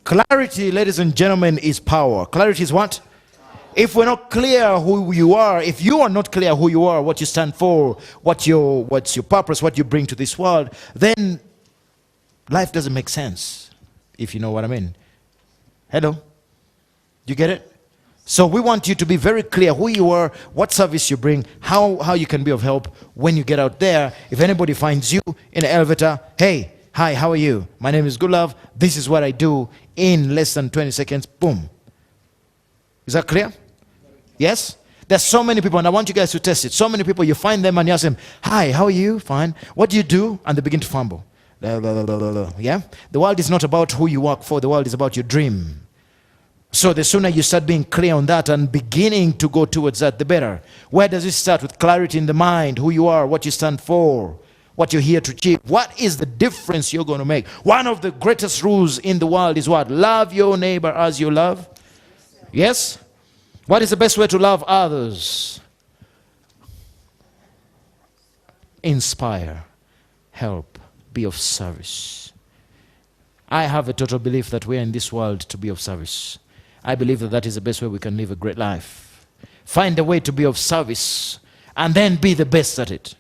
Clarity, ladies and gentlemen, is power. Clarity is what? If we're not clear who you are, if you are not clear who you are, what you stand for, what's your purpose, what you bring to this world, then life doesn't make sense, if you know what I mean. Hello? You get it? So we want you to be very clear who you are, what service you bring, how you can be of help when you get out there. If anybody finds you in an elevator, hey, hi, how are you? My name is Goodlove. This is what I do. In less than 20 seconds, boom. Is that clear? Yes? There's so many people, and I want you guys to test it. So many people, you find them and you ask them, hi, how are you? Fine. What do you do? And they begin to fumble. Yeah? The world is not about who you work for. The world is about your dream. So the sooner you start being clear on that and beginning to go towards that, the better. Where does it start? With clarity in the mind, who you are, what you stand for, what you're here to achieve. What is the difference you're going to make? One of the greatest rules in the world is what? Love your neighbor as you love. Yes? What is the best way to love others? Inspire, help, be of service. I have a total belief that we are in this world to be of service. I believe that that is the best way we can live a great life. Find a way to be of service and then be the best at it.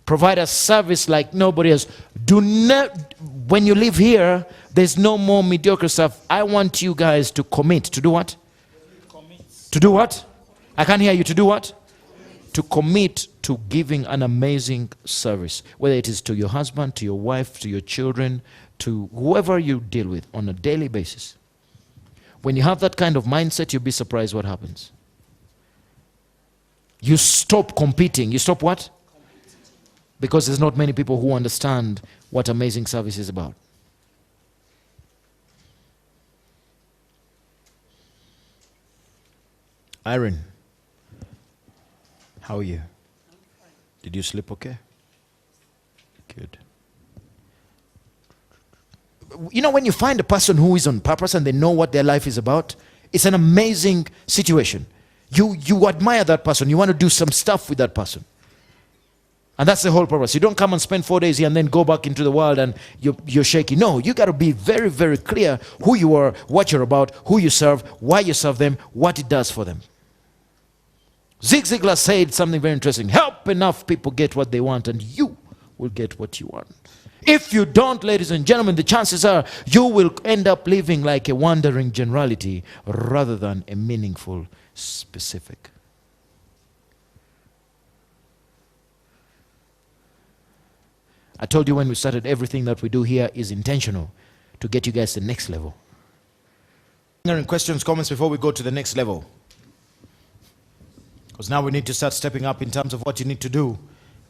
Provide a service like nobody else. Do not, when you live here, there's no more mediocre stuff. I want you guys to commit. To do what? To do what? I can't hear you. To do what? To commit to giving an amazing service. Whether it is to your husband, to your wife, to your children, to whoever you deal with on a daily basis. When you have that kind of mindset, you'll be surprised what happens. You stop competing. You stop what? Because there's not many people who understand what amazing service is about. Irene, how are you? Did you sleep okay? Good. You know, when you find a person who is on purpose and they know what their life is about, it's an amazing situation. You admire that person. You want to do some stuff with that person. And that's the whole purpose. You don't come and spend 4 days here and then go back into the world and you're shaky. No, you got to be very, very clear who you are, what you're about, who you serve, why you serve them, what it does for them. Zig Ziglar said something very interesting. Help enough people get what they want and you will get what you want. If you don't, ladies and gentlemen, the chances are you will end up living like a wandering generality rather than a meaningful specific. I told you when we started, everything that we do here is intentional to get you guys to the next level. Any questions, comments before we go to the next level? Because now we need to start stepping up in terms of what you need to do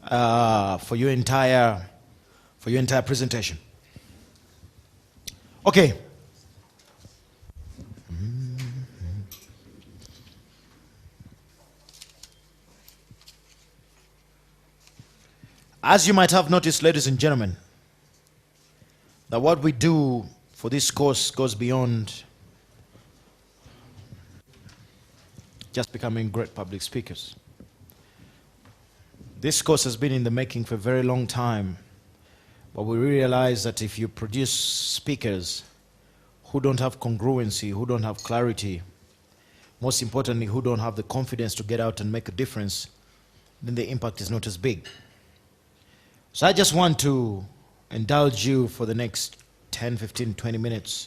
for your entire presentation. Okay. As you might have noticed, ladies and gentlemen, that what we do for this course goes beyond just becoming great public speakers. This course has been in the making for a very long time, but we realize that if you produce speakers who don't have congruency, who don't have clarity, most importantly, who don't have the confidence to get out and make a difference, then the impact is not as big. So I just want to indulge you for the next 10, 15, 20 minutes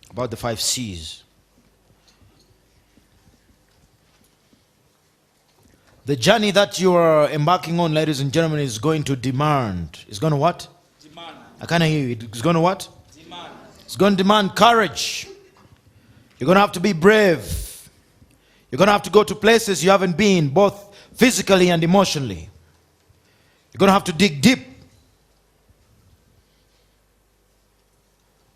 about the 5C's. The journey that you are embarking on, ladies and gentlemen, is going to demand. It's going to what? Demand. I can't hear you. It's going to what? Demand. It's going to demand courage. You're going to have to be brave. You're going to have to go to places you haven't been, both physically and emotionally. You're going to have to dig deep.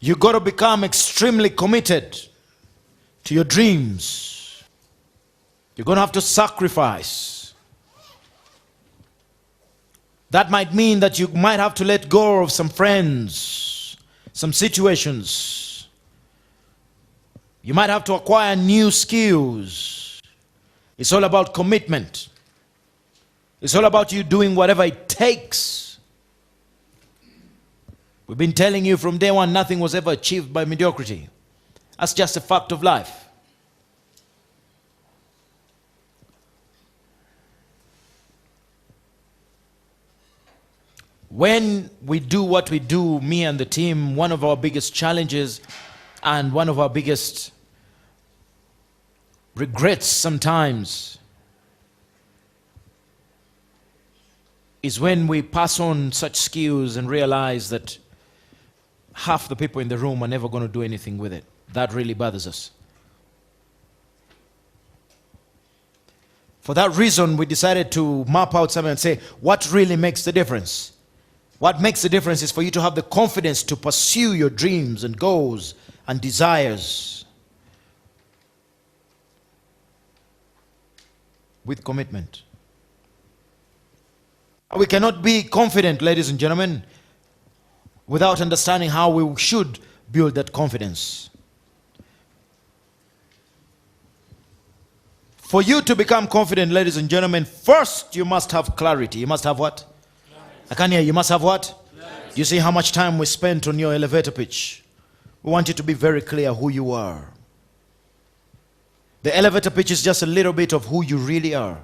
You've got to become extremely committed to your dreams. You're going to have to sacrifice. That might mean that you might have to let go of some friends, some situations. You might have to acquire new skills. It's all about commitment. It's all about you doing whatever it takes. We've been telling you from day one, nothing was ever achieved by mediocrity. That's just a fact of life. When we do what we do, me and the team, one of our biggest challenges and one of our biggest regrets sometimes is when we pass on such skills and realize that half the people in the room are never going to do anything with it. That really bothers us. For that reason, we decided to map out something and say, what really makes the difference? What makes the difference is for you to have the confidence to pursue your dreams and goals and desires with commitment. We cannot be confident, ladies and gentlemen, without understanding how we should build that confidence. For you to become confident, ladies and gentlemen, first you must have clarity. You must have what? I can't hear. You must have what? You see how much time we spent on your elevator pitch. We want you to be very clear who you are. The elevator pitch is just a little bit of who you really are.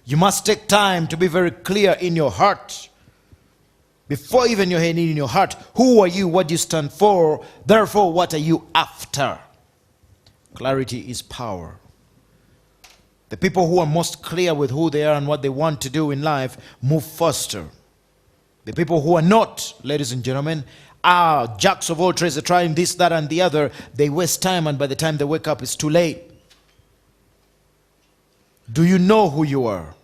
You must take time to be very clear in your heart. Before even your head, in your heart, who are you? What do you stand for? Therefore, what are you after? Clarity is power. The people who are most clear with who they are and what they want to do in life move faster. The people who are not, ladies and gentlemen, are jacks of all trades. They're trying this, that, and the other. They waste time, and by the time they wake up, it's too late. Do you know who you are?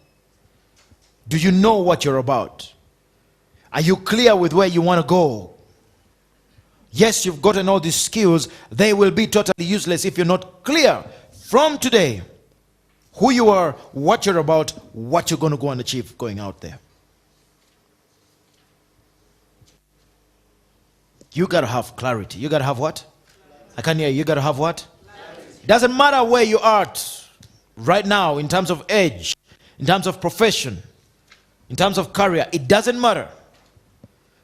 Do you know what you're about? Are you clear with where you want to go? Yes, you've gotten all these skills. They will be totally useless if you're not clear from today who you are, what you're about, what you're going to go and achieve going out there. You got to have clarity. You got to have what? I can't hear you. You got to have what? It doesn't matter where you are right now in terms of age, in terms of profession, in terms of career. It doesn't matter.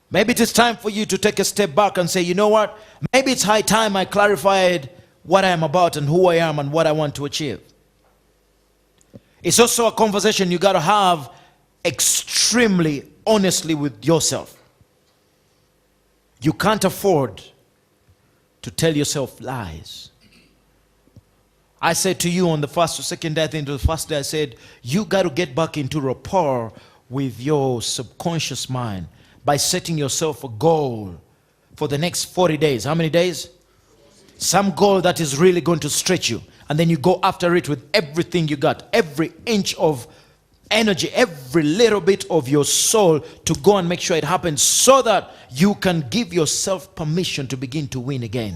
Maybe it is time for you to take a step back and say, you know what? Maybe it's high time I clarified what I am about and who I am and what I want to achieve. It's also a conversation you got to have extremely honestly with yourself. You can't afford to tell yourself lies. I said to you on the first or second day, I think the first day I said, you got to get back into rapport with your subconscious mind by setting yourself a goal for the next 40 days. How many days? Some goal that is really going to stretch you. And then you go after it with everything you got, every inch of energy, every little bit of your soul to go and make sure it happens so that you can give yourself permission to begin to win again.